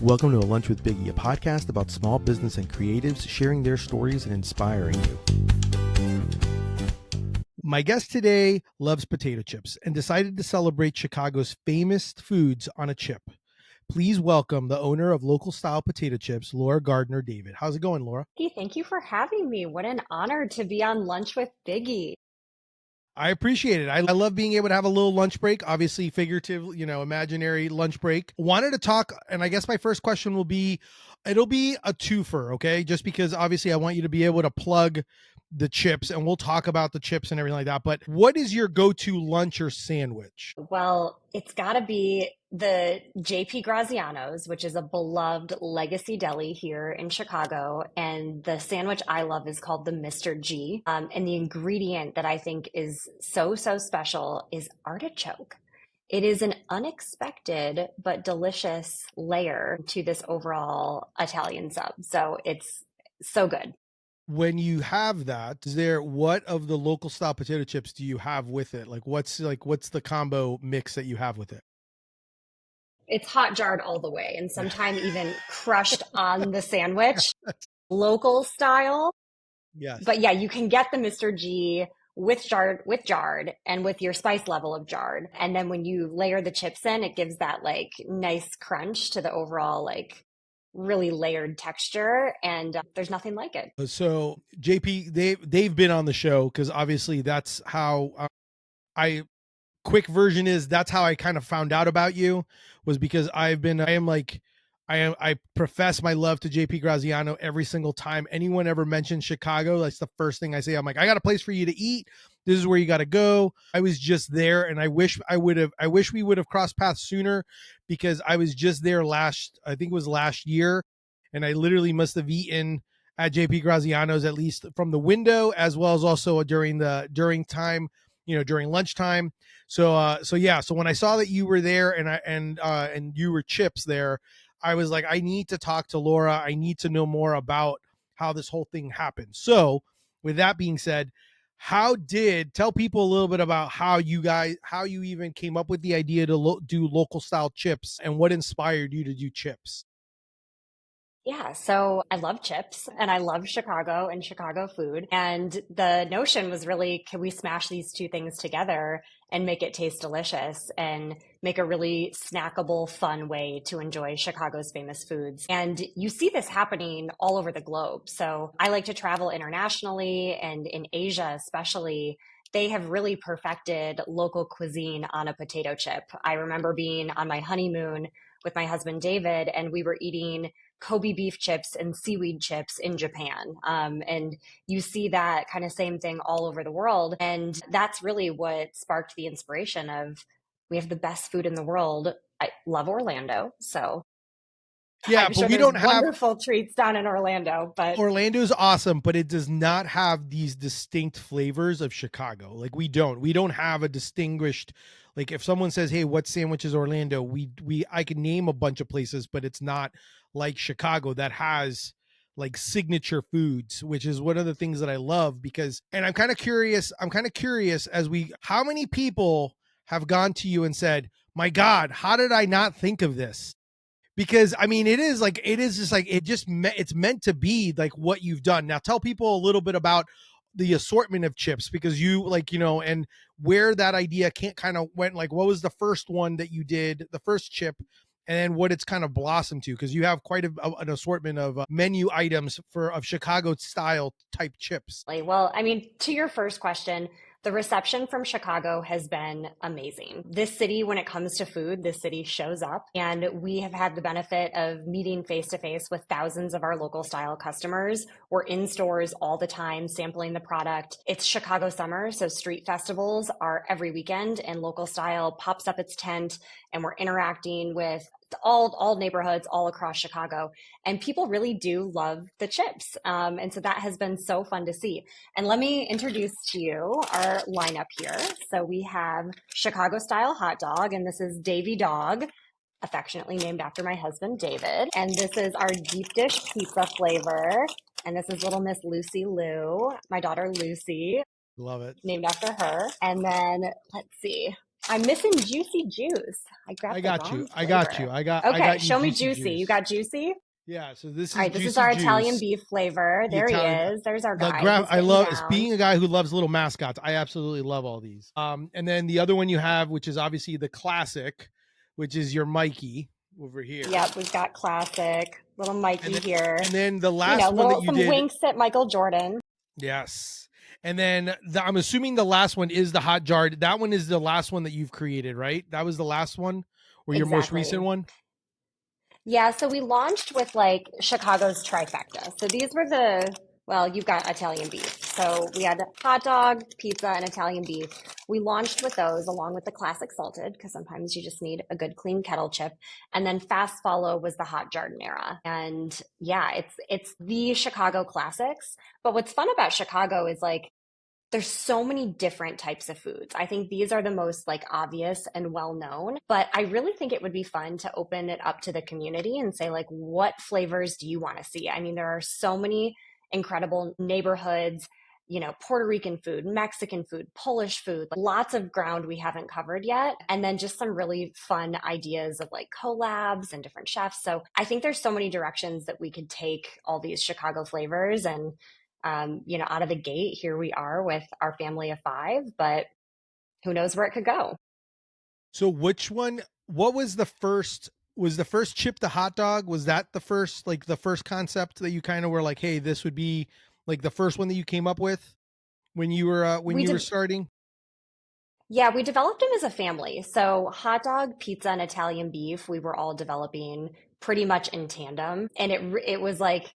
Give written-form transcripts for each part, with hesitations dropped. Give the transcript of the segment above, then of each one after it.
Welcome to A Lunch with Biggie, a podcast about small business and creatives sharing their stories and inspiring you. My guest today loves potato chips and decided to celebrate Chicago's famous foods on a chip. Please welcome the owner of Local Style Potato Chips, Laura Gardner. David. How's it going, Laura? Hey, thank you for having me. What an honor to be on Lunch with Biggie. I appreciate it. I love being able to have a little lunch break, obviously figurative, imaginary lunch break. Wanted to talk, and I guess my first question will be, it'll be a twofer, okay? Just because obviously I want you to be able to plug the chips, and we'll talk about the chips and everything like that. But what is your go-to lunch or sandwich? Well, it's got to be the JP Graziano's, which is a beloved legacy deli here in Chicago. And the sandwich I love is called the Mr. G. And the ingredient that I think is so special is artichoke. It is an unexpected but delicious layer to this overall Italian sub. So it's so good. When you have that, what of the local style potato chips do you have with it? What's the combo mix that you have with it? It's hot jarred all the way and sometimes even crushed on the sandwich, local style. Yes. But yeah, you can get the Mr. G with jarred and with your spice level of jarred. And then when you layer the chips in, it gives that like nice crunch to the overall like really layered texture, and there's nothing like it. So JP, they've been on the show because obviously that's how quick version is that's how I kind of found out about you, was because I profess my love to JP Graziano every single time anyone ever mentions Chicago. That's the first thing I say. I'm like, I got a place for you to eat. This is where you got to go. I was just there, and I wish we would have crossed paths sooner, because I was just there I think it was last year, and I literally must have eaten at JP Graziano's at least from the window, as well as also during lunchtime. So when I saw that you were there and you were chips there, I was like, I need to talk to Laura. I need to know more about how this whole thing happened. So with that being said, tell people a little bit about how you even came up with the idea to do local style chips, and what inspired you to do chips? Yeah, so I love chips and I love Chicago and Chicago food. And the notion was really, can we smash these two things together and make it taste delicious and make a really snackable, fun way to enjoy Chicago's famous foods? And you see this happening all over the globe. So I like to travel internationally, and in Asia especially, they have really perfected local cuisine on a potato chip. I remember being on my honeymoon with my husband David, and we were eating Kobe beef chips and seaweed chips in Japan. And you see that kind of same thing all over the world. And that's really what sparked the inspiration of, we have the best food in the world. I love Orlando. So Yeah, I'm but sure we there's don't have wonderful treats down in Orlando, but Orlando's awesome, but it does not have these distinct flavors of Chicago. Like we don't have a distinguished, like if someone says, "Hey, what sandwich is Orlando?" I can name a bunch of places, but it's not like Chicago that has like signature foods, which is one of the things that I love. And I'm kind of curious how many people have gone to you and said, "My God, how did I not think of this?" Because I mean, it's meant to be like what you've done. Now tell people a little bit about the assortment of chips, because and where that idea went, like what was the first one that you did, the first chip, and what it's kind of blossomed to, because you have quite an assortment of menu items of Chicago style type chips. well, I mean, to your first question, the reception from Chicago has been amazing. This city, when it comes to food, this city shows up, and we have had the benefit of meeting face to face with thousands of our local style customers. We're in stores all the time, sampling the product. It's Chicago summer, so street festivals are every weekend, and local style pops up its tent, and we're interacting with all neighborhoods all across Chicago. And people really do love the chips. And so that has been so fun to see. And let me introduce to you our lineup here. So we have Chicago style hot dog, and this is Davy Dog, affectionately named after my husband, David. And this is our deep dish pizza flavor. And this is little Miss Lucy Lou, my daughter Lucy. Love it. Named after her. And then let's see. I'm missing juicy juice. I I grabbed the got you. wrong I got you. flavor. I Okay, got you show me juicy juicy. You juice. got juicy? Yeah, so this All is right, this is juicy our Italian juice. beef flavor. The There he Italian is. There's our the guy. graph He's I getting love down. being a guy who loves little mascots. I absolutely love all these. And then the other one you have, which is obviously the classic, which is your Mikey over here. Yep, we've got classic. Little And Mikey then here. the last one that you Some did, winks at Michael Jordan. yes. And then I'm assuming the last one is the hot jar. That one is the last one that you've created, right? That was the last one or your most recent Exactly. one? Yeah, so we launched with like Chicago's trifecta. So these were well, you've got Italian beef. So we had hot dog, pizza, and Italian beef. We launched with those along with the classic salted, because sometimes you just need a good clean kettle chip. And then fast follow was the hot Giardiniera. And yeah, it's the Chicago classics. But what's fun about Chicago is like there's so many different types of foods. I think these are the most like obvious and well known, but I really think it would be fun to open it up to the community and say like what flavors do you want to see? I mean, there are so many incredible neighborhoods, Puerto Rican food, Mexican food, Polish food, lots of ground we haven't covered yet. And then just some really fun ideas of like collabs and different chefs. So I think there's so many directions that we could take all these Chicago flavors and out of the gate, here we are with our family of five, but who knows where it could go. So which one what was the first chip the hot dog? Was that the first concept that you kind of were like, "Hey, this would be like the first one that you came up with when We you were did, starting?" yeah, we developed them as a family. So hot dog, pizza, and Italian beef, we were all developing pretty much in tandem. And it was like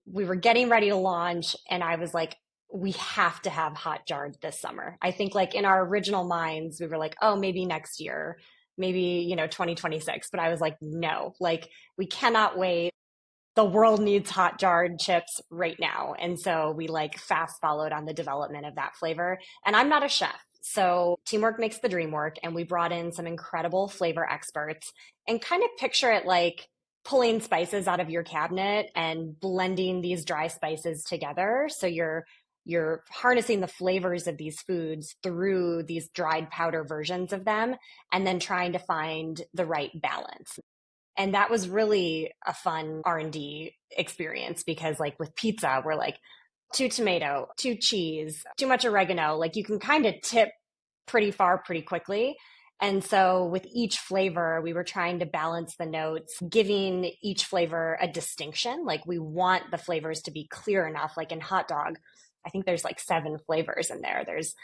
we were getting ready to launch, and I was like, we have to have hot jarred this summer. I think like in our original minds, we were like, oh, maybe next year, maybe, 2026. But I was like, no, like we cannot wait. The world needs hot jarred chips right now. And so we like fast followed on the development of that flavor. And I'm not a chef. So teamwork makes the dream work. And we brought in some incredible flavor experts and kind of picture it like pulling spices out of your cabinet and blending these dry spices together. So you're harnessing the flavors of these foods through these dried powder versions of them and then trying to find the right balance. And that was really a fun R&D experience because like with pizza we're like too tomato, too cheese, too much oregano, like you can kind of tip pretty far pretty quickly. And so with each flavor, we were trying to balance the notes, giving each flavor a distinction. Like we want the flavors to be clear enough. Like in hot dog, I think there's like 7 flavors in there. There's,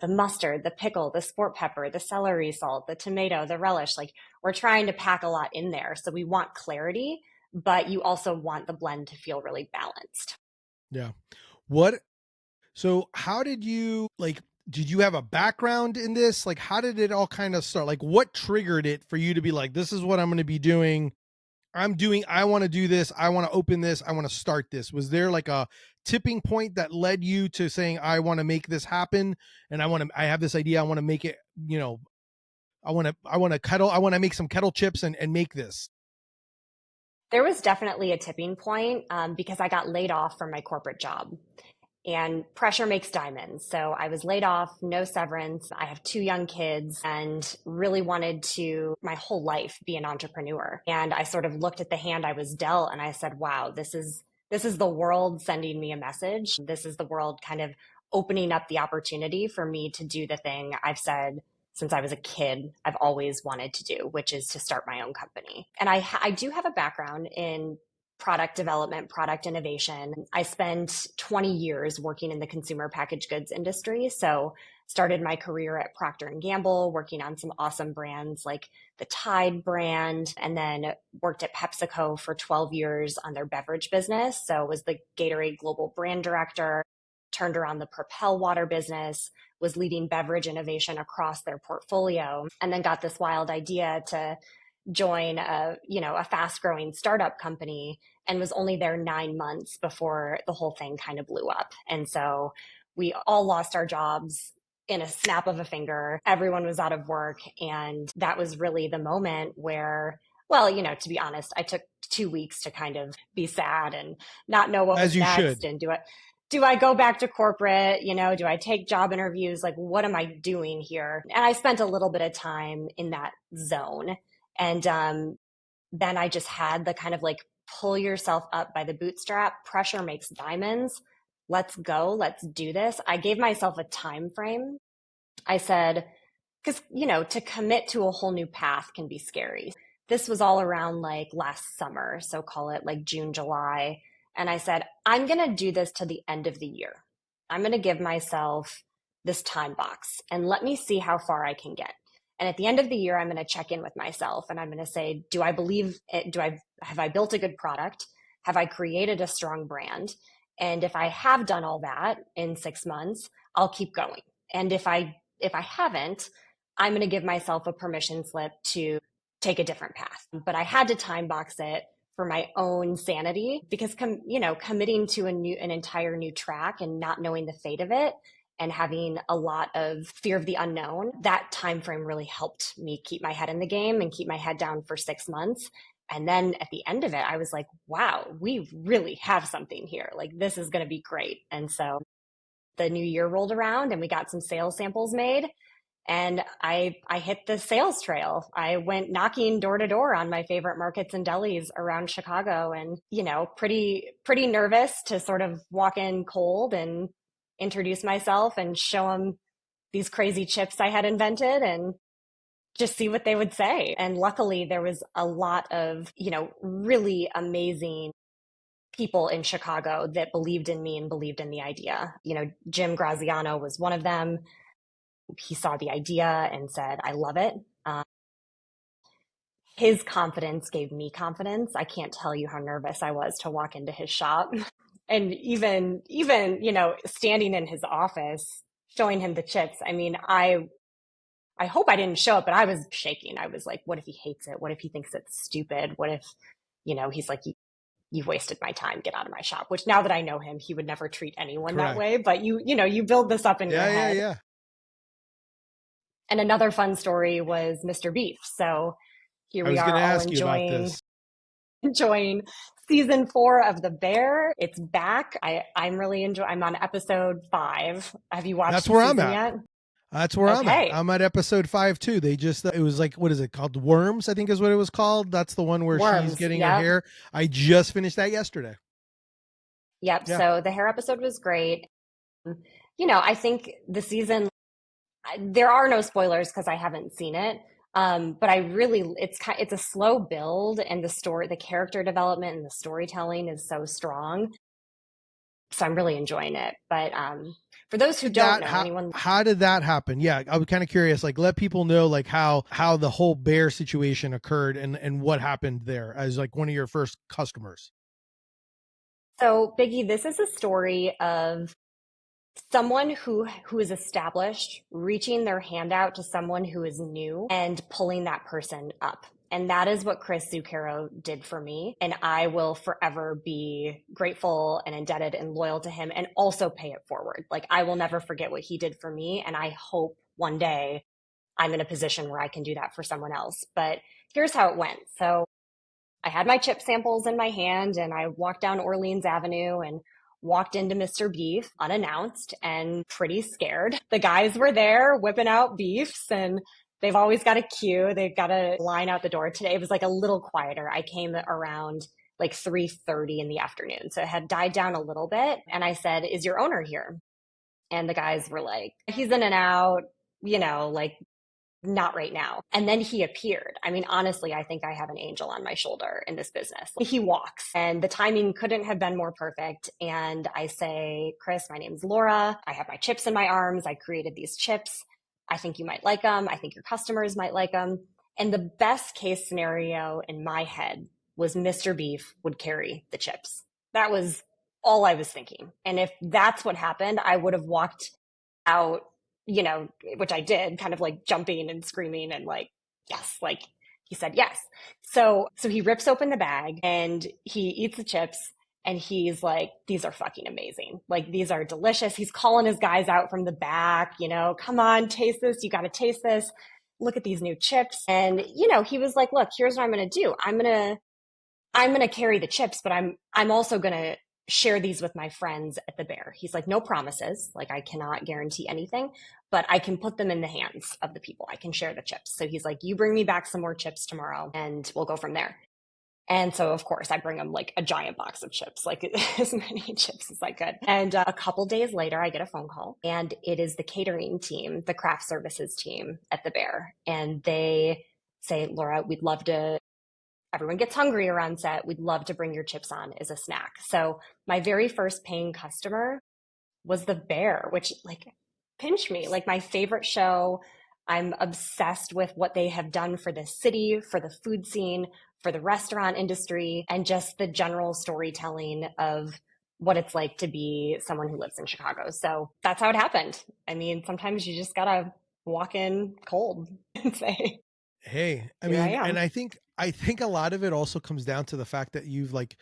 the mustard, the pickle, the sport pepper, the celery salt, the tomato, the relish. Like we're trying to pack a lot in there. So we want clarity, but you also want the blend to feel really balanced. Yeah. What So how did you did you have a background in this? Like how did it all kind of start? Like what triggered it for you to be like, this is what I'm going to be doing. I want to do this. I want to open this. I want to start this. Was there like a tipping point that led you to saying, I want to make this happen? And I have this idea. I want to make it, I want to make some kettle chips and make this. There was definitely a tipping point because I got laid off from my corporate job. And pressure makes diamonds. So I was laid off, no severance. I have 2 young kids and really wanted to my whole life be an entrepreneur. And I sort of looked at the hand I was dealt and I said, wow, this is the world sending me a message. This is the world kind of opening up the opportunity for me to do the thing I've said since I was a kid, I've always wanted to do, which is to start my own company. And I do have a background in product development, product innovation. I spent 20 years working in the consumer packaged goods industry. So started my career at Procter and Gamble, working on some awesome brands like the Tide brand, and then worked at PepsiCo for 12 years on their beverage business. So was the Gatorade global brand director, turned around the Propel water business, was leading beverage innovation across their portfolio, and then got this wild idea to join a fast growing startup company and was only there 9 months before the whole thing kind of blew up. And so we all lost our jobs in a snap of a finger. Everyone was out of work. And that was really the moment where, well, to be honest, I took 2 weeks to kind of be sad and not know what As was you next should. and do it. do I go back to corporate? Do I take job interviews? Like, what am I doing here? And I spent a little bit of time in that zone. And then I just had the kind of like pull yourself up by the bootstrap. Pressure makes diamonds. Let's go. Let's do this. I gave myself a time frame. I said, because, to commit to a whole new path can be scary. This was all around like last summer. So call it like June, July. And I said, I'm going to do this to the end of the year. I'm going to give myself this time box and let me see how far I can get. And at the end of the year, I'm going to check in with myself and I'm going to say, do I believe it? Have I built a good product? Have I created a strong brand? And if I have done all that in 6 months, I'll keep going. And if I haven't, I'm going to give myself a permission slip to take a different path. But I had to time box it for my own sanity because, committing to an entire new track and not knowing the fate of it and having a lot of fear of the unknown, that time frame really helped me keep my head in the game and keep my head down for 6 months. And then at the end of it, I was like, wow, we really have something here. Like, this is going to be great. And so the new year rolled around and we got some sales samples made. And I hit the sales trail. I went knocking door to door on my favorite markets and delis around Chicago and, pretty nervous to sort of walk in cold and introduce myself and show them these crazy chips I had invented and just see what they would say. And luckily there was a lot of, really amazing people in Chicago that believed in me and believed in the idea. Jim Graziano was one of them. He saw the idea and said, I love it. His confidence gave me confidence. I can't tell you how nervous I was to walk into his shop. And even, standing in his office, showing him the chips. I mean, I hope I didn't show it, but I was shaking. I was like, what if he hates it? What if he thinks it's stupid? What if, he's like, you've wasted my time, get out of my shop, which now that I know him, he would never treat anyone Correct. that way. But you build this up in your head. Yeah. And another fun story was Mr. Beef. So here we are all enjoying season 4 of The Bear. It's back. I'm really enjoying. I'm on episode 5. Have you watched That's where I'm at. yet? That's where I'm at. I'm at episode 5 too. They just, it was like, what is it called? Worms, I think is what it was called. That's the one where she's getting her hair. I just finished that yesterday. Yep. Yeah. So the hair episode was great. I think the season, there are no spoilers because I haven't seen it. But it's a slow build and the character development and the storytelling is so strong. So I'm really enjoying it. But, for those who don't know, how did that happen? Yeah, I was kind of curious. Like, let people know like how the whole bear situation occurred and what happened there as like one of your first customers. So, Biggie, this is a story of someone who is established reaching their hand out to someone who is new and pulling that person up. And that is what Chris Zucchero did for me. And I will forever be grateful and indebted and loyal to him and also pay it forward. Like, I will never forget what he did for me. And I hope one day I'm in a position where I can do that for someone else. But here's how it went. So I had my chip samples in my hand and I walked down Orleans Avenue and walked into Mr. Beef unannounced and pretty scared. The guys were there whipping out beefs and they've always got a queue. They've got a line out the door. Today it was like a little quieter. I came around like 3:30 in the afternoon. So it had died down a little bit. And I said, is your owner here? And the guys were like, he's in and out, like not right now. And then he appeared. I mean, honestly, I think I have an angel on my shoulder in this business. He walks and the timing couldn't have been more perfect. And I say, Chris, my name's Laura. I have my chips in my arms. I created these chips. I think you might like them. I think your customers might like them. And the best case scenario in my head was Mr. Beef would carry the chips. That was all I was thinking. And if that's what happened, I would have walked out, which I did, kind of like jumping and screaming and like, yes, like he said yes. So he rips open the bag and he eats the chips. And he's like, these are fucking amazing. Like, these are delicious. He's calling his guys out from the back, come on, taste this. You got to taste this. Look at these new chips. And, he was like, look, here's what I'm going to do. I'm going to carry the chips, but I'm also going to share these with my friends at the Bear. He's like, no promises. Like, I cannot guarantee anything, but I can put them in the hands of the people. I can share the chips. So he's like, you bring me back some more chips tomorrow and we'll go from there. And so, of course, I bring him like a giant box of chips, like as many chips as I could. And a couple days later, I get a phone call, and it is the catering team, the craft services team at the Bear. And they say, Laura, we'd love to, everyone gets hungry around set. We'd love to bring your chips on as a snack. So my very first paying customer was the Bear, which like pinched me, like my favorite show. I'm obsessed with what they have done for the city, for the food scene, for the restaurant industry, and just the general storytelling of what it's like to be someone who lives in Chicago. So that's how it happened. I mean, sometimes you just gotta walk in cold and say, Hey, I here I mean, and am. I think a lot of it also comes down to the fact that you've like,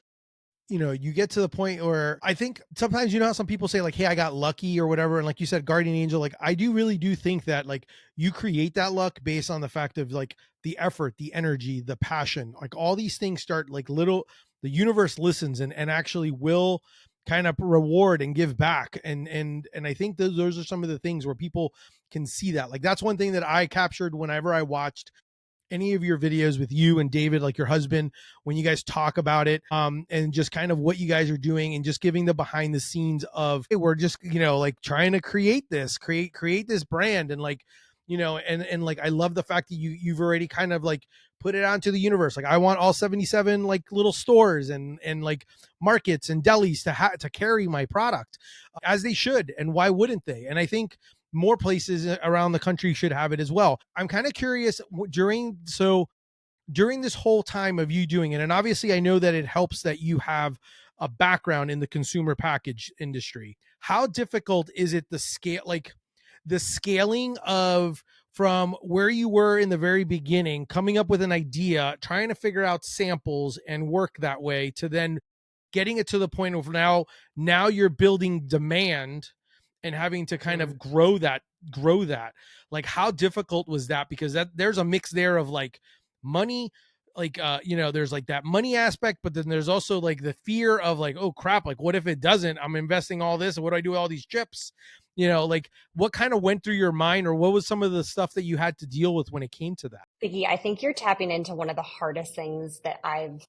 you get to the point where I think sometimes, how some people say like, hey, I got lucky or whatever. And like you said, guardian angel, like I do really do think that like you create that luck based on the fact of like the effort, the energy, the passion, like all these things start like the universe listens and actually will kind of reward and give back. And I think those are some of the things where people can see that. Like that's one thing that I captured whenever I watched any of your videos with you and David, like your husband, when you guys talk about it, and just kind of what you guys are doing and just giving the behind the scenes of, hey, we're just, like trying to create this brand. And like, and like, I love the fact that you've already kind of like put it out to the universe. Like I want all 77 like little stores and like markets and delis to carry my product as they should. And why wouldn't they? And I think more places around the country should have it as well. I'm kind of curious during this whole time of you doing it, and obviously I know that it helps that you have a background in the consumer package industry. How difficult is it the scaling of from where you were in the very beginning, coming up with an idea, trying to figure out samples and work that way to then getting it to the point of now you're building demand and having to kind of grow that. Like how difficult was that? Because there's a mix there of like money, like there's like that money aspect, but then there's also like the fear of like, oh crap, like what if it doesn't? I'm investing all this, what do I do with all these chips? Like what kind of went through your mind, or what was some of the stuff that you had to deal with when it came to that? Biggie, I think you're tapping into one of the hardest things that I've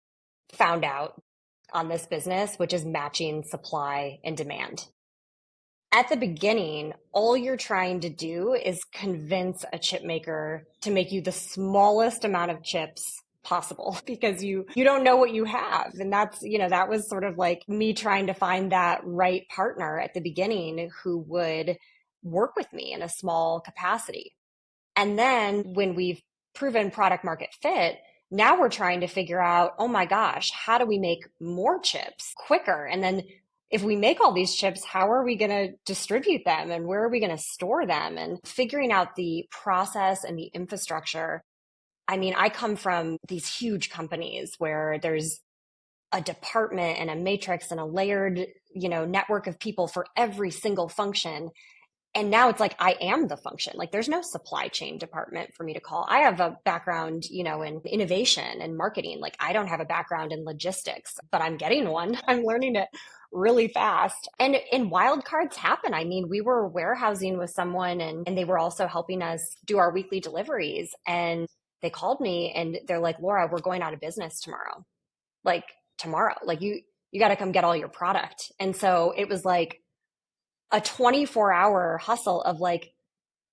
found out on this business, which is matching supply and demand. At the beginning, all you're trying to do is convince a chip maker to make you the smallest amount of chips possible because you don't know what you have. And that was sort of like me trying to find that right partner at the beginning who would work with me in a small capacity. And then when we've proven product market fit, now we're trying to figure out, oh my gosh, how do we make more chips quicker? And then if we make all these chips, how are we going to distribute them and where are we going to store them? And figuring out the process and the infrastructure. I mean, I come from these huge companies where there's a department and a matrix and a layered, network of people for every single function. And now it's like I am the function. Like there's no supply chain department for me to call. I have a background, in innovation and marketing. Like I don't have a background in logistics, but I'm getting one. I'm learning it really fast. And wild cards happen. I mean, we were warehousing with someone and they were also helping us do our weekly deliveries. And they called me and they're like, Laura, we're going out of business tomorrow. Like tomorrow. Like you got to come get all your product. And so it was like a 24-hour hustle of like,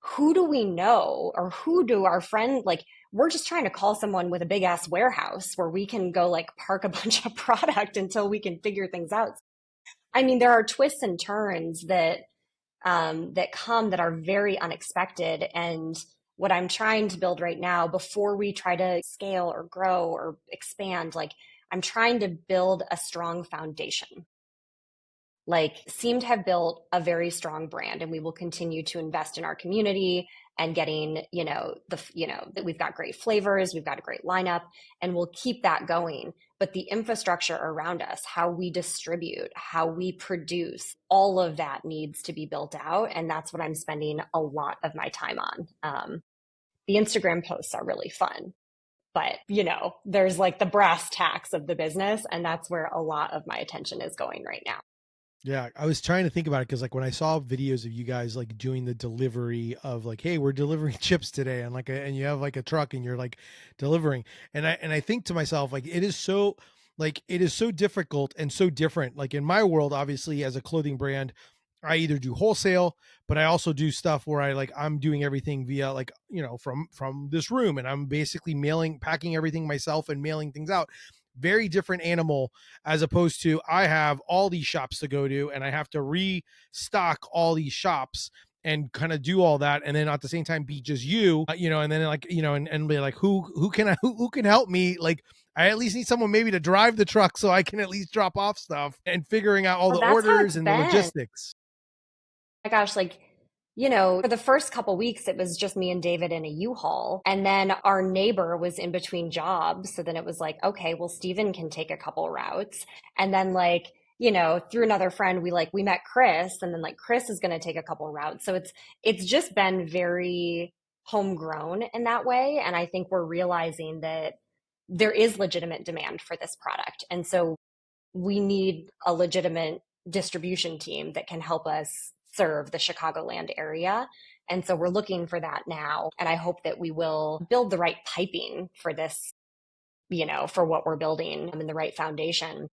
who do we know or who do our friend, like, we're just trying to call someone with a big ass warehouse where we can go like park a bunch of product until we can figure things out. I mean, there are twists and turns that come that are very unexpected. And what I'm trying to build right now before we try to scale or grow or expand, like I'm trying to build a strong foundation, like seem to have built a very strong brand, and we will continue to invest in our community and getting, that we've got great flavors, we've got a great lineup, and we'll keep that going. But the infrastructure around us, how we distribute, how we produce, all of that needs to be built out. And that's what I'm spending a lot of my time on. The Instagram posts are really fun, but there's like the brass tacks of the business, and that's where a lot of my attention is going right now. Yeah, I was trying to think about it because like when I saw videos of you guys like doing the delivery of like, hey, we're delivering chips today, and and you have like a truck and you're like delivering, and I think to myself like it is so difficult and so different. Like in my world, obviously as a clothing brand, I either do wholesale, but I also do stuff where I'm doing everything via like from this room, and I'm basically packing everything myself and mailing things out. Very different animal as opposed to I have all these shops to go to and I have to restock all these shops and kind of do all that, and then at the same time be just and then and be like who can help me, like I at least need someone maybe to drive the truck so I can at least drop off stuff, and figuring out all Well, the that's how orders it's and the been. logistics. My gosh, like, for the first couple weeks, it was just me and David in a U-Haul. And then our neighbor was in between jobs. So then it was like, okay, well, Steven can take a couple routes. And then like, through another friend, we met Chris, and then like Chris is going to take a couple routes. So it's just been very homegrown in that way. And I think we're realizing that there is legitimate demand for this product. And so we need a legitimate distribution team that can help us serve the Chicagoland area. And so we're looking for that now. And I hope that we will build the right piping for this, for what we're building and the right foundation.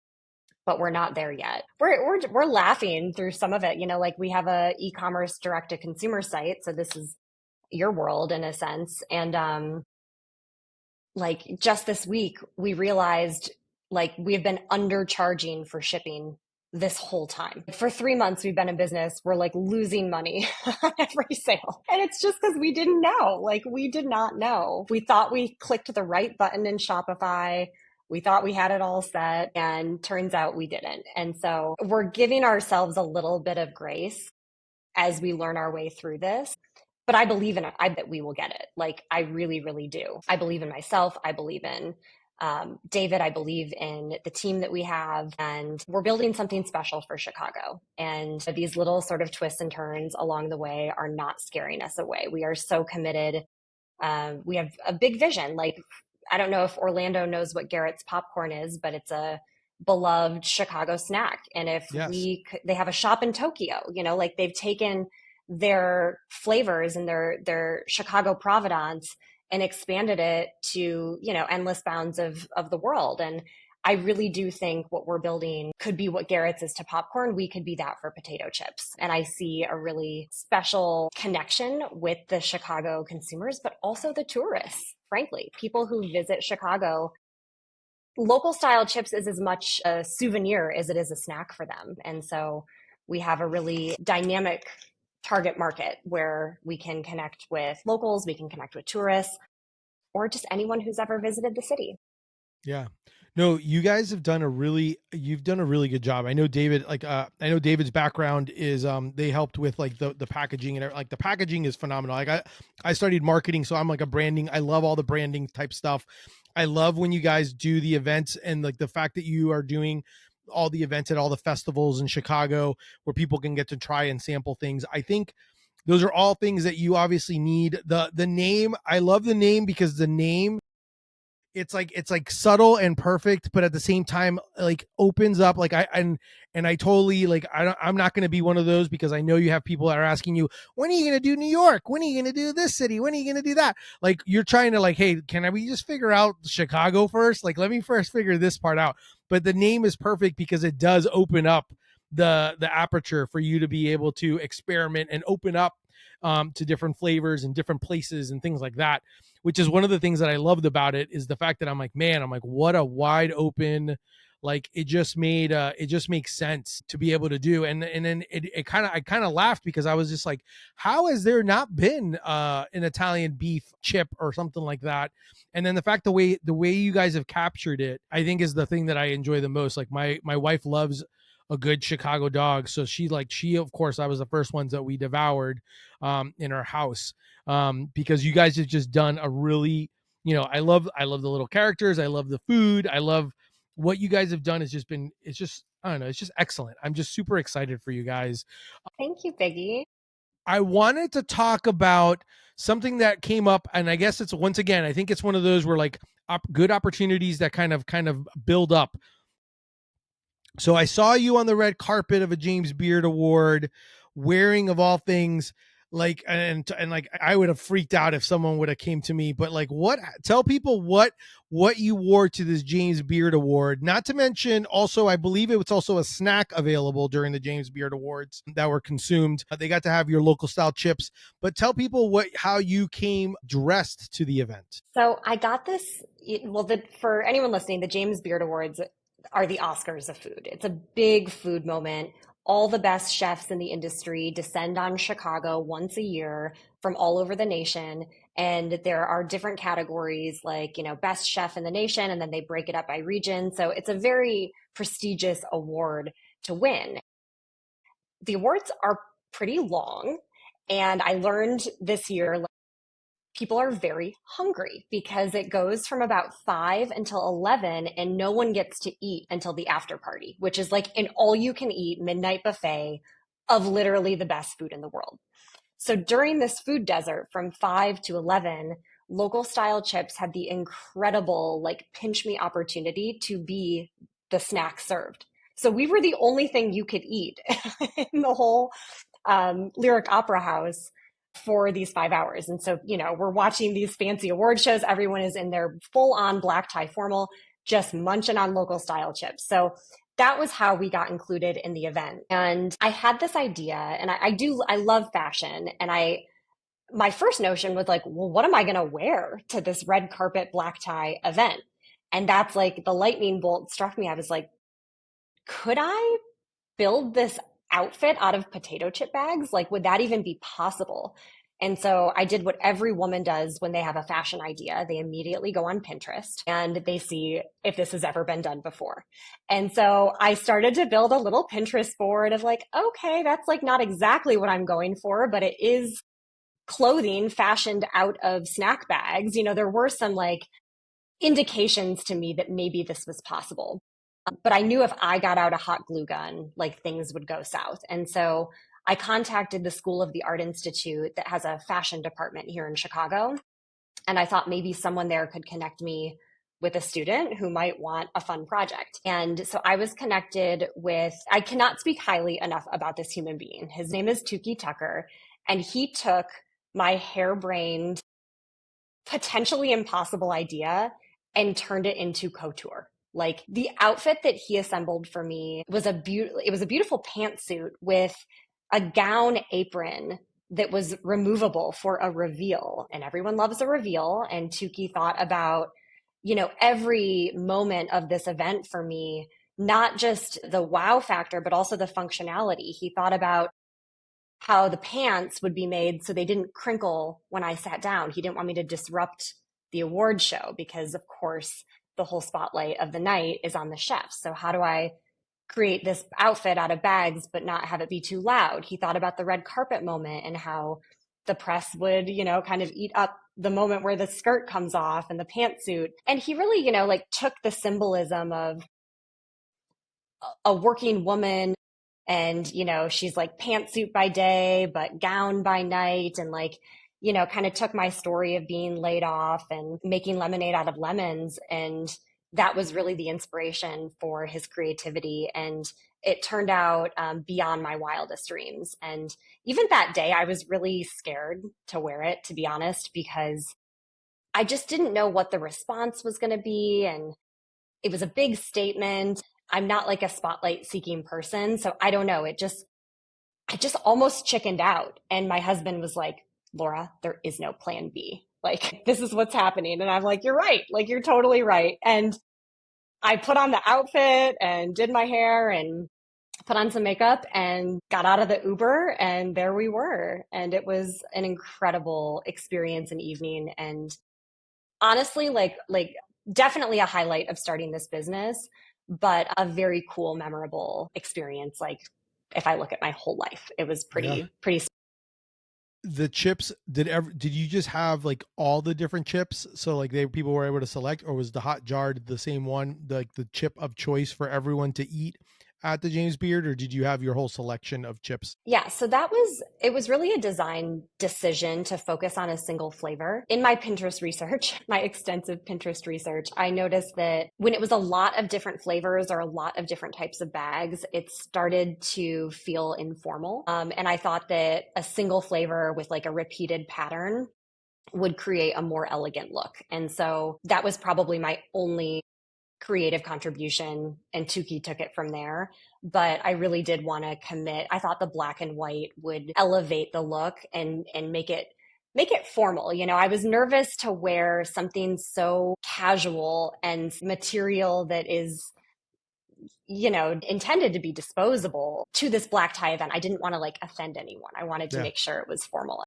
But we're not there yet. We're laughing through some of it. Like we have a e-commerce direct to consumer site. So this is your world in a sense. And like just this week, we realized like we've been undercharging for shipping this whole time. For 3 months, we've been in business. We're like losing money on every sale. And it's just because we didn't know. Like we did not know. We thought we clicked the right button in Shopify. We thought we had it all set, and turns out we didn't. And so we're giving ourselves a little bit of grace as we learn our way through this. But I believe in it. I bet we will get it. Like I really, really do. I believe in myself. I believe in David. I believe in the team that we have, and we're building something special for Chicago. And these little sort of twists and turns along the way are not scaring us away. We are so committed. We have a big vision. Like I don't know if Orlando knows what Garrett's popcorn is, but it's a beloved Chicago snack. And if Yes. they have a shop in Tokyo, like they've taken their flavors and their Chicago provenance and expanded it to, endless bounds of the world. And I really do think what we're building could be what Garrett's is to popcorn. We could be that for potato chips. And I see a really special connection with the Chicago consumers, but also the tourists, frankly, people who visit Chicago. Local style chips is as much a souvenir as it is a snack for them. And so we have a really dynamic target market where we can connect with locals, we can connect with tourists, or just anyone who's ever visited the city. Yeah. No, you guys have done you've done a really good job. I know David, I know David's background is they helped with like the packaging, and like the packaging is phenomenal. Like I studied marketing, so I'm like a branding. I love all the branding type stuff. I love when you guys do the events, and like the fact that you are doing all the events at all the festivals in Chicago where people can get to try and sample things. I think those are all things that you obviously need. The name, I love the name because the name, it's like subtle and perfect, but at the same time like opens up like and I totally like I'm not going to be one of those, because I know you have people that are asking you, when are you going to do New York, when are you going to do this city, when are you going to do that, like you're trying to like, hey, we just figure out Chicago first, like let me first figure this part out. But the name is perfect because it does open up the aperture for you to be able to experiment and open up to different flavors and different places and things like that, which is one of the things that I loved about it, is the fact that I'm like, man, I'm like, what a wide open, like it just makes sense to be able to do. And then I kind of laughed because I was just like, how has there not been an Italian beef chip or something like that? And then the fact the way you guys have captured it, I think is the thing that I enjoy the most. Like my wife loves a good Chicago dog, so she of course, I was the first ones that we devoured in our house, because you guys have just done a really, I love the little characters, I love the food, I love what you guys have done. It's just, I don't know, it's just excellent. I'm just super excited for you guys. Thank you, Biggie. I wanted to talk about something that came up, and I guess it's, once again, I think it's one of those where like good opportunities that kind of build up. So I saw you on the red carpet of a James Beard Award, wearing, of all things, like, and like I would have freaked out if someone would have came to me. But like, what? Tell people what you wore to this James Beard Award. Not to mention, also, I believe it was also a snack available during the James Beard Awards that were consumed. They got to have your local style chips. But tell people how you came dressed to the event. So I got this. Well, for anyone listening, the James Beard Awards are the Oscars of food. It's a big food moment. All the best chefs in the industry descend on Chicago once a year from all over the nation. And there are different categories like, best chef in the nation, and then they break it up by region. So it's a very prestigious award to win. The awards are pretty long. And I learned this year, people are very hungry because it goes from about 5 until 11, and no one gets to eat until the after party, which is like an all you can eat midnight buffet of literally the best food in the world. So during this food desert from 5 to 11, local style chips had the incredible like pinch me opportunity to be the snack served. So we were the only thing you could eat in the whole lyric opera house for these 5 hours. And so, we're watching these fancy award shows. Everyone is in their full on black tie formal, just munching on local style chips. So that was how we got included in the event. And I had this idea, and I love fashion. And my first notion was like, well, what am I going to wear to this red carpet black tie event? And that's like the lightning bolt struck me. I was like, could I build this outfit out of potato chip bags? Like, would that even be possible? And so I did what every woman does when they have a fashion idea. They immediately go on Pinterest and they see if this has ever been done before. And so I started to build a little Pinterest board of like, okay, that's like not exactly what I'm going for, but it is clothing fashioned out of snack bags. There were some like indications to me that maybe this was possible. But I knew if I got out a hot glue gun, like things would go south. And so I contacted the School of the Art Institute that has a fashion department here in Chicago. And I thought maybe someone there could connect me with a student who might want a fun project. And so I was connected with, I cannot speak highly enough about this human being. His name is Tukey Tucker. And he took my harebrained, potentially impossible idea and turned it into couture. Like the outfit that he assembled for me was it was a beautiful pantsuit with a gown apron that was removable for a reveal. And everyone loves a reveal. And Tukey thought about, every moment of this event for me, not just the wow factor, but also the functionality. He thought about how the pants would be made so they didn't crinkle when I sat down. He didn't want me to disrupt the award show because, of course, the whole spotlight of the night is on the chefs. So how do I create this outfit out of bags but not have it be too loud? He thought about the red carpet moment and how the press would, kind of eat up the moment where the skirt comes off and the pantsuit. And he really, like took the symbolism of a working woman and, she's like pantsuit by day, but gown by night. And like, kind of took my story of being laid off and making lemonade out of lemons. And that was really the inspiration for his creativity. And it turned out beyond my wildest dreams. And even that day, I was really scared to wear it, to be honest, because I just didn't know what the response was going to be. And it was a big statement. I'm not like a spotlight seeking person. So I don't know. I just almost chickened out. And my husband was like, Laura, there is no plan B. Like, this is what's happening. And I'm like, you're right. Like, you're totally right. And I put on the outfit and did my hair and put on some makeup and got out of the Uber. And there we were. And it was an incredible experience and evening. And honestly, like definitely a highlight of starting this business, but a very cool, memorable experience. Like if I look at my whole life, it was pretty. The chips, did you just have like all the different chips, so like people were able to select, or was the hot jar the same one, like the chip of choice for everyone to eat at the James Beard, or did you have your whole selection of chips? Yeah, so it was really a design decision to focus on a single flavor. In my Pinterest research, my extensive Pinterest research, I noticed that when it was a lot of different flavors or a lot of different types of bags, it started to feel informal. And I thought that a single flavor with like a repeated pattern would create a more elegant look. And so that was probably my only creative contribution, and Tukey took it from there. But I really did want to commit. I thought the black and white would elevate the look and make it formal. You know, I was nervous to wear something so casual and material that is, you know, intended to be disposable to this black tie event. I didn't want to like offend anyone. I wanted to Yeah. make sure it was formal.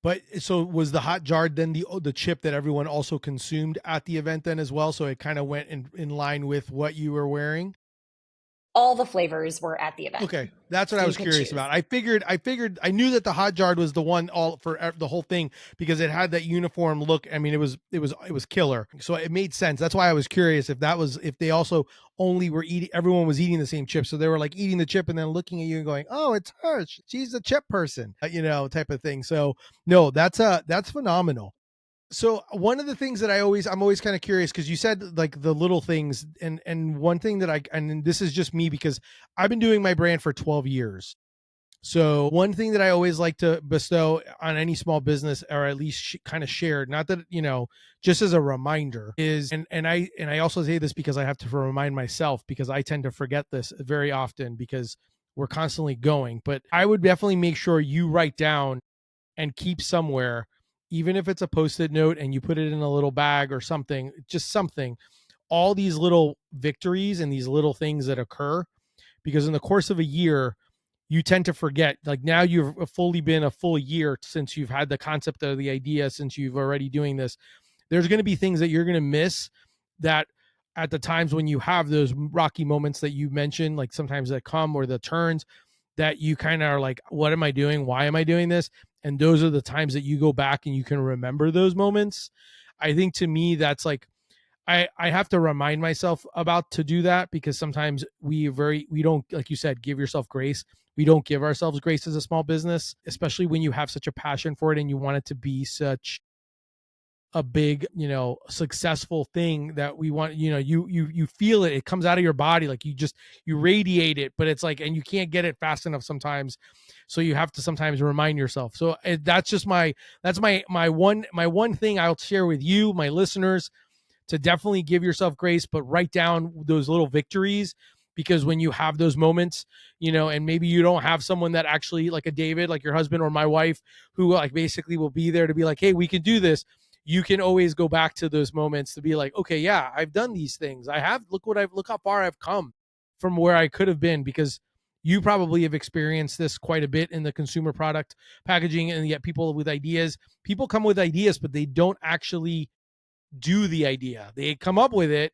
But so was the hot jar then the chip that everyone also consumed at the event then as well? So it kind of went in line with what you were wearing? All the flavors were at the event. Okay, that's what So I you was could curious choose. about. I knew that the hot jar was the one all for the whole thing because it had that uniform look. I mean, it was killer. So it made sense. That's why I was curious if they also only were eating. Everyone was eating the same chip, so they were like eating the chip and then looking at you and going, "Oh, it's her. She's a chip person," type of thing. So no, that's phenomenal. So one of the things that I'm always kind of curious because you said like the little things, and one thing that and this is just me because I've been doing my brand for 12 years. So one thing that I always like to bestow on any small business, or at least kind of share, not that just as a reminder, is and I also say this because I have to remind myself because I tend to forget this very often because we're constantly going. But I would definitely make sure you write down and keep somewhere, even if it's a post-it note and you put it in a little bag or something, just something, all these little victories and these little things that occur. Because in the course of a year, you tend to forget. Like now you've fully been a full year since you've had the concept of the idea, since you've already doing this. There's going to be things that you're going to miss that at the times when you have those rocky moments that you mentioned, like sometimes that come or the turns that you kind of are like, what am I doing? Why am I doing this? And those are the times that you go back and you can remember those moments. I think to me, that's like, I have to remind myself about to do that because sometimes we don't, like you said, give yourself grace. We don't give ourselves grace as a small business, especially when you have such a passion for it and you want it to be such a big, successful thing that we want, you feel it, it comes out of your body. Like you radiate it, but it's like, and you can't get it fast enough sometimes. So you have to sometimes remind yourself. So that's just my one thing I'll share with you, my listeners, to definitely give yourself grace, but write down those little victories because when you have those moments, and maybe you don't have someone that actually like a David, like your husband or my wife, who like basically will be there to be like, hey, we can do this. You can always go back to those moments to be like, okay, yeah, I've done these things. Look how far I've come from where I could have been because you probably have experienced this quite a bit in the consumer product packaging. And yet people come with ideas, but they don't actually do the idea. They come up with it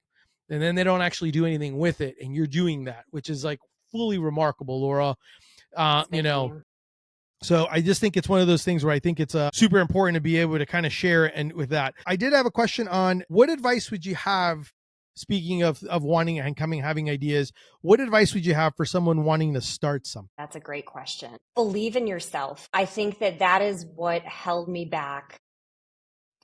and then they don't actually do anything with it. And you're doing that, which is like fully remarkable, Laura. Thank you. So I just think it's one of those things where I think it's super important to be able to kind of share. And with that, I did have a question on what advice would you have, speaking of wanting and having ideas, what advice would you have for someone wanting to start something? That's a great question. Believe in yourself. I think that that is what held me back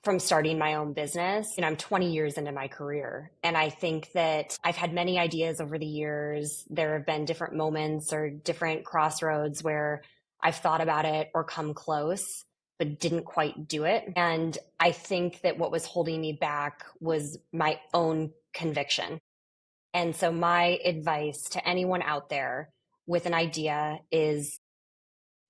from starting my own business. I'm 20 years into my career, and I think that I've had many ideas over the years. There have been different moments or different crossroads where I've thought about it or come close, but didn't quite do it. And I think that what was holding me back was my own conviction. And so my advice to anyone out there with an idea is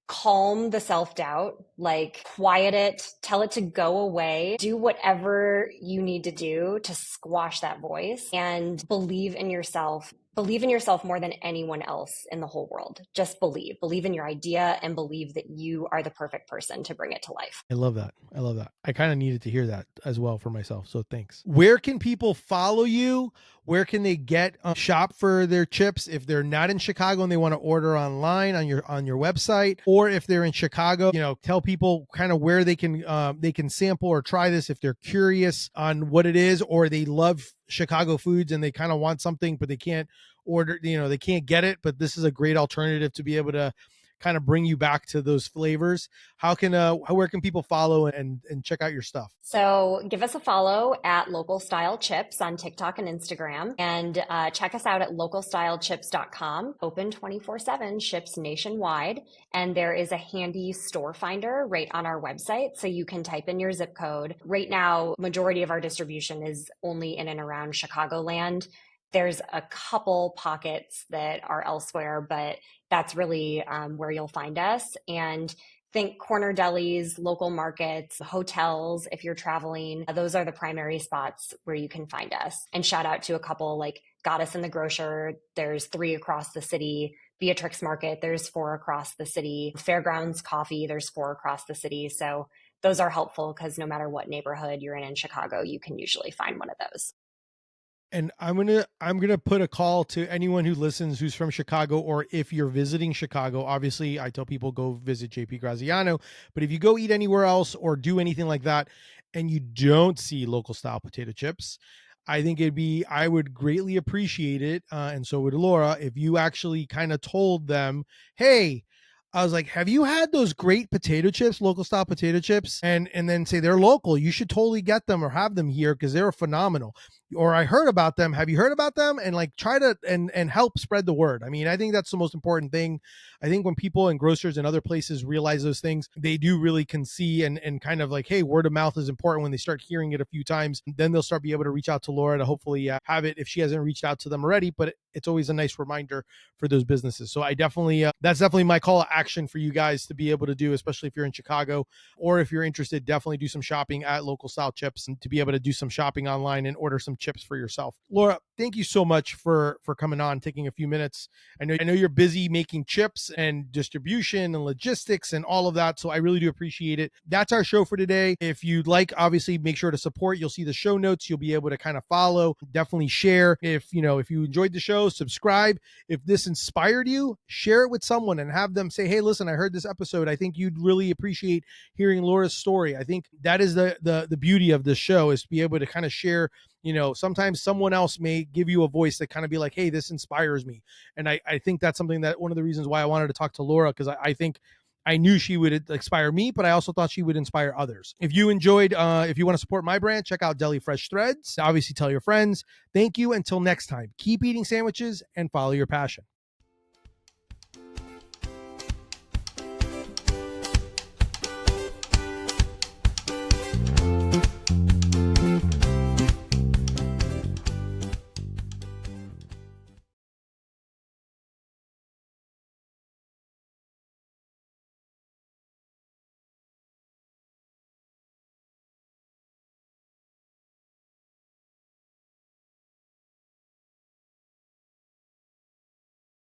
calm the self doubt, like quiet it, tell it to go away, do whatever you need to do to squash that voice and believe in yourself. Believe in yourself more than anyone else in the whole world. Just believe in your idea and believe that you are the perfect person to bring it to life. I love that. I love that. I kind of needed to hear that as well for myself. So thanks. Where can people follow you? Where can they get shop for their chips if they're not in Chicago and they want to order online on your website, or if they're in Chicago, tell people kind of where they can sample or try this if they're curious on what it is, or they love Chicago foods and they kind of want something but they can't order, they can't get it, but this is a great alternative to be able to kind of bring you back to those flavors. Where can people follow and check out your stuff? So give us a follow at Local Style Chips on TikTok and Instagram, and check us out at localstylechips.com. Open 24/7, ships nationwide, and there is a handy store finder right on our website, so you can type in your zip code. Right now, majority of our distribution is only in and around Chicagoland. There's a couple pockets that are elsewhere, but that's really where you'll find us. And think corner delis, local markets, hotels, if you're traveling. Those are the primary spots where you can find us. And shout out to a couple like Goddess and the Grocer. There's 3 across the city. Beatrix Market, there's 4 across the city. Fairgrounds Coffee, there's 4 across the city. So those are helpful because no matter what neighborhood you're in Chicago, you can usually find one of those. And I'm gonna put a call to anyone who listens who's from Chicago, or if you're visiting Chicago. Obviously, I tell people go visit JP Graziano, but if you go eat anywhere else or do anything like that, and you don't see local style potato chips, I think I would greatly appreciate it, and so would Laura, if you actually kind of told them, hey. I was like, have you had those great potato chips, local style potato chips? And then say they're local. You should totally get them or have them here because they're phenomenal. Or I heard about them. Have you heard about them? And like try to and help spread the word. I mean, I think that's the most important thing. I think when people and grocers and other places realize those things, they do really can see and kind of like, hey, word of mouth is important. When they start hearing it a few times, then they'll start be able to reach out to Laura to hopefully have it if she hasn't reached out to them already. But it's always a nice reminder for those businesses. So I definitely that's definitely my call to action for you guys to be able to do, especially if you're in Chicago, or if you're interested, definitely do some shopping at Local Style Chips and to be able to do some shopping online and order some chips for yourself. Laura, thank you so much for coming on, taking a few minutes. I know you're busy making chips and distribution and logistics and all of that, so I really do appreciate it. That's our show for today. If you'd like, obviously make sure to support. You'll see the show notes. You'll be able to kind of follow, definitely share. If you enjoyed the show, subscribe. If this inspired you, share it with someone and have them say, hey, listen, I heard this episode. I think you'd really appreciate hearing Laura's story. I think that is the beauty of this show, is to be able to kind of share. Sometimes someone else may give you a voice that kind of be like, hey, this inspires me. And I think that's something that one of the reasons why I wanted to talk to Laura, because I think I knew she would inspire me, but I also thought she would inspire others. If you enjoyed, if you want to support my brand, check out Deli Fresh Threads. Obviously, tell your friends. Thank you. Until next time, keep eating sandwiches and follow your passion.